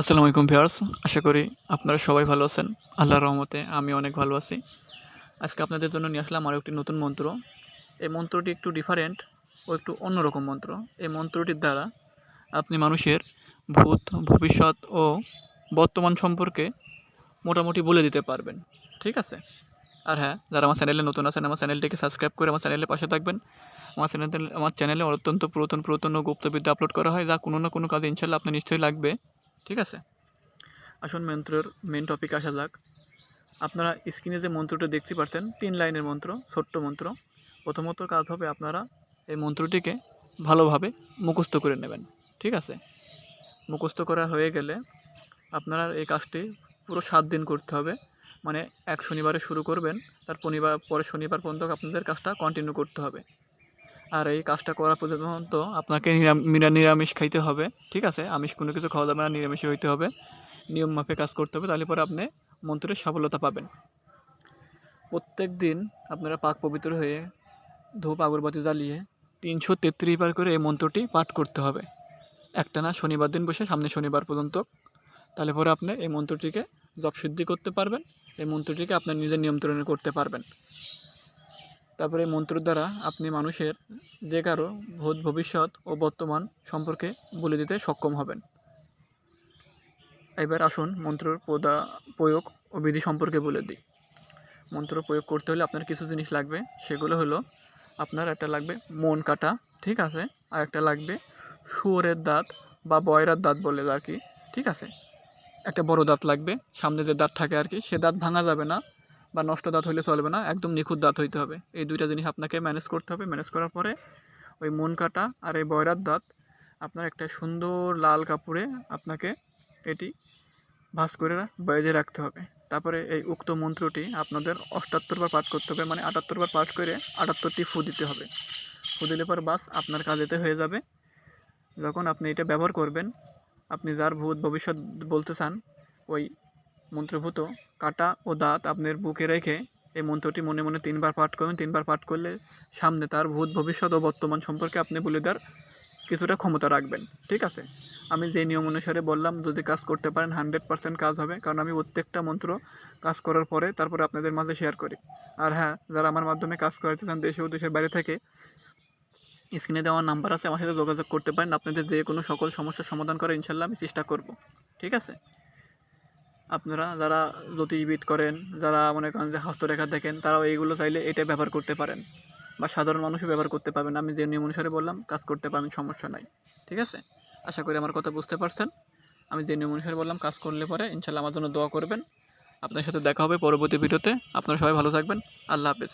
আসসালামু আলাইকুম ভিউয়ার্স, আশা করি আপনারা সবাই ভালো আছেন। আল্লাহর রহমতে আমি অনেক ভালো আছি। আজকে আপনাদের জন্য নিয়ে আসলাম আরও একটি নতুন মন্ত্র। এই মন্ত্রটি একটু ডিফারেন্ট ও একটু অন্যরকম মন্ত্র। এই মন্ত্রটির দ্বারা আপনি মানুষের ভূত, ভবিষ্যৎ ও বর্তমান সম্পর্কে মোটামুটি বলে দিতে পারবেন। ঠিক আছে? আর হ্যাঁ, যারা আমার চ্যানেলে নতুন আছেন আমার চ্যানেলটিকে সাবস্ক্রাইব করে আমার চ্যানেলের পাশে থাকবেন। আমার চ্যানেলে অত্যন্ত পুরাতন ও গুপ্তবিদ্যা আপলোড করা হয়, যা কোনো না কোনো কাজে ইনশাআল্লাহ আপনার নিশ্চয়ই লাগবে। ঠিক আছে? আসুন মন্ত্রের মেন টপিক আসা যাক। আপনারা স্ক্রিনে যে মন্ত্রটা দেখতে পাচ্ছেন 3 লাইনের মন্ত্র, ছোট্ট মন্ত্র। প্রথমত কাজ হবে আপনারা এই মন্ত্রটিকে ভালোভাবে মুখস্থ করে নেবেন। ঠিক আছে? মুখস্থ করা হয়ে গেলে আপনারা এই কাজটি পুরো 7 দিন করতে হবে। মানে এক শনিবারে শুরু করবেন, তার পরের শনিবার পর্যন্ত আপনাদের কাজটা কন্টিনিউ করতে হবে। আর এই কাজটা করা পর্যন্ত আপনাকে নিরামিষ খাইতে হবে। ঠিক আছে? আমিষ কোনো কিছু খাওয়া যাবে না, নিরামিষই হইতে হবে। নিয়ম মাফিক কাজ করতে হবে, তাহলে পরে আপনি মন্ত্রের সফলতা পাবেন। প্রত্যেক দিন আপনারা পাক পবিত্র হয়ে ধূপ আগরবাতি জ্বালিয়ে 333 বার করে এই মন্ত্রটি পাঠ করতে হবে একটানা শনিবার দিন বসে সামনে শনিবার পর্যন্ত। তাহলে পরে আপনি এই মন্ত্রটিকে জপসিদ্ধি করতে পারবেন, এই মন্ত্রটিকে আপনার নিজের নিয়ন্ত্রণে করতে পারবেন। তারপরে এই মন্ত্রের দ্বারা আপনি মানুষের যে কারো ভূত, ভবিষ্যৎ ও বর্তমান সম্পর্কে বলে দিতে সক্ষম হবেন। এবার আসুন মন্ত্রের প্রয়োগ ও বিধি সম্পর্কে বলে দিই। মন্ত্র প্রয়োগ করতে হলে আপনার কিছু জিনিস লাগবে, সেগুলো হলো আপনার একটা লাগবে মন কাটা, ঠিক আছে? আর একটা লাগবে শুয়োরের দাঁত বা বয়রার দাঁত বলে আর কি, ঠিক আছে? একটা বড় দাঁত লাগবে, সামনে যে দাঁত থাকে আর কি, সে দাঁত ভাঙা যাবে না বা নষ্ট দাঁত হইলে চলবে না, একদম নিখুঁত দাঁত হইতে হবে। এই দুইটা জিনিস আপনাকে ম্যানেজ করতে হবে। ম্যানেজ করার পরে ওই মন কাটা আর এই বয়রার দাঁত আপনার একটা সুন্দর লাল কাপড়ে আপনাকে এটি ভাঁজ করে বেঁধে রাখতে হবে। তারপরে এই উক্ত মন্ত্রটি আপনাদের 78 বার পাঠ করতে হবে, মানে 78 বার পাঠ করে 78টি ফু দিতে হবে। ফু দিলে পর বাস আপনার কাজ এতে হয়ে যাবে। যখন আপনি এটা ব্যবহার করবেন, আপনি যার ভূত ভবিষ্যৎ বলতে চান, ওই মন্ত্রভূত কাটা ও দাঁত আপনার বুকে রেখে এই মন্ত্রটি মনে মনে 3 বার পাঠ করবেন। 3 বার পাঠ করলে সামনে তার ভূত ভবিষ্যৎ ও বর্তমান সম্পর্কে আপনি বলে দেওয়ার কিছুটা ক্ষমতা রাখবেন। ঠিক আছে? আমি যে নিয়ম অনুসারে বললাম, যদি কাজ করতে পারেন 100% কাজ হবে, কারণ আমি প্রত্যেকটা মন্ত্র কাজ করার পরে তারপরে আপনাদের মাঝে শেয়ার করি। আর হ্যাঁ, যারা আমার মাধ্যমে কাজ করাতে চান দেশে ও দেশের বাইরে থেকে, স্ক্রিনে দেওয়া নাম্বার আছে, আমার সাথে যোগাযোগ করতে পারেন। আপনাদের যে কোনো সকল সমস্যার সমাধান করার ইনশাল্লাহ আমি চেষ্টা করব। ঠিক আছে? আপনারা যারা জ্যোতিষবিদ করেন, যারা মনে করেন যে হস্তরেখা দেখেন, তারাও এইগুলো চাইলে এটা ব্যবহার করতে পারেন, বা সাধারণ মানুষও ব্যবহার করতে পারবেন। আমি যে নিয়ম অনুসারে বললাম কাজ করতে পারবেন, সমস্যা নাই। ঠিক আছে? আশা করি আমার কথা বুঝতে পারছেন। আমি যে নিয়ম অনুসারে বললাম কাজ করলে পরে ইনশাল্লাহ আমার জন্য দোয়া করবেন। আপনার সাথে দেখা হবে পরবর্তী ভিডিওতে। আপনারা সবাই ভালো থাকবেন। আল্লাহ হাফেজ।